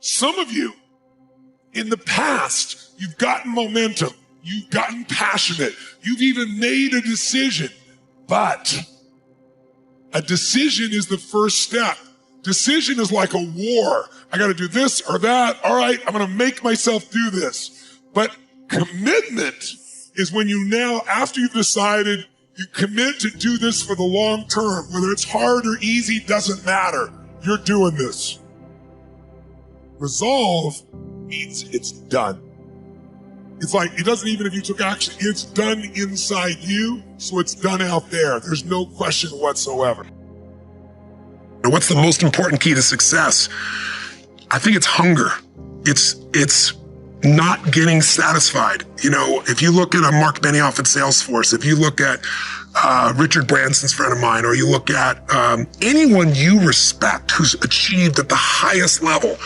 Some of you, in the past, you've gotten momentum, you've gotten passionate, you've even made a decision, but a decision is the first step. Decision is like a war. I got to do this or that. All right, I'm going to make myself do this. But commitment is when you now, after you've decided, you commit to do this for the long term. Whether it's hard or easy, doesn't matter. You're doing this. Resolve means it's done. It's like, it doesn't even if you took action, it's done inside you, so it's done out there. There's no question whatsoever. What's the most important key to success? I think it's hunger. It's not getting satisfied. You know, if you look at a Mark Benioff at Salesforce, if you look at Richard Branson's friend of mine, or you look at anyone you respect who's achieved at the highest level,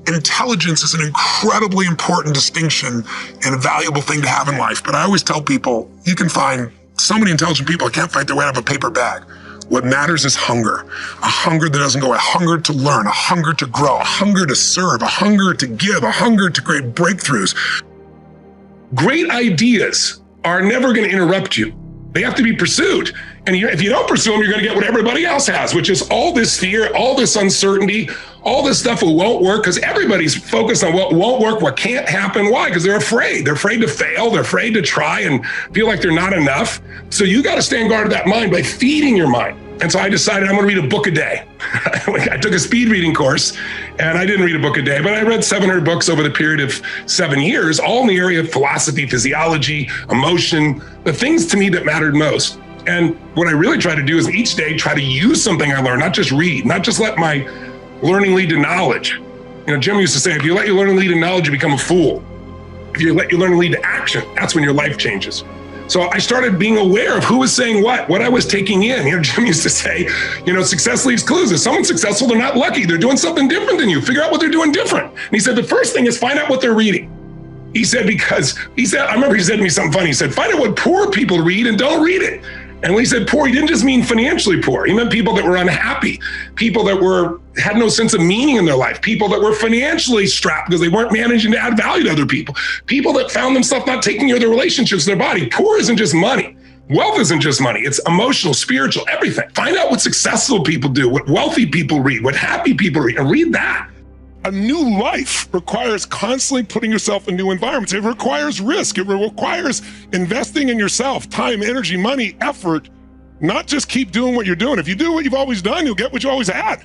intelligence is an incredibly important distinction and a valuable thing to have in life. But I always tell people, you can find so many intelligent people that can't fight their way out of a paper bag. What matters is hunger. A hunger that doesn't go away. A hunger to learn, a hunger to grow, a hunger to serve, a hunger to give, a hunger to create breakthroughs. Great ideas are never going to interrupt you. They have to be pursued. And if you don't pursue them, you're going to get what everybody else has, which is all this fear, all this uncertainty, all this stuff that won't work, because everybody's focused on what won't work, what can't happen. Why? Because they're afraid. They're afraid to fail. They're afraid to try and feel like they're not enough. So you got to stand guard of that mind by feeding your mind. And so I decided I'm going to read a book a day. I took a speed reading course, and I didn't read a book a day, but I read 700 books over the period of 7 years, all in the area of philosophy, physiology, emotion, the things to me that mattered most. And what I really try to do is each day try to use something I learned, not just read, not just let my learning lead to knowledge. You know, Jim used to say, if you let your learning lead to knowledge, you become a fool. If you let your learning lead to action, that's when your life changes. So I started being aware of who was saying what I was taking in. You know, Jim used to say, you know, success leaves clues. If someone's successful, they're not lucky. They're doing something different than you. Figure out what they're doing different. And he said, the first thing is find out what they're reading. He said, I remember he said to me something funny. He said, find out what poor people read and don't read it. And when he said poor, he didn't just mean financially poor. He meant people that were unhappy, people that had no sense of meaning in their life, people that were financially strapped because they weren't managing to add value to other people, people that found themselves not taking care of their relationships, their body. Poor isn't just money. Wealth isn't just money. It's emotional, spiritual, everything. Find out what successful people do, what wealthy people read, what happy people read, and read that. A new life requires constantly putting yourself in new environments. It requires risk. It requires investing in yourself, time, energy, money, effort, not just keep doing what you're doing. If you do what you've always done, you'll get what you always had.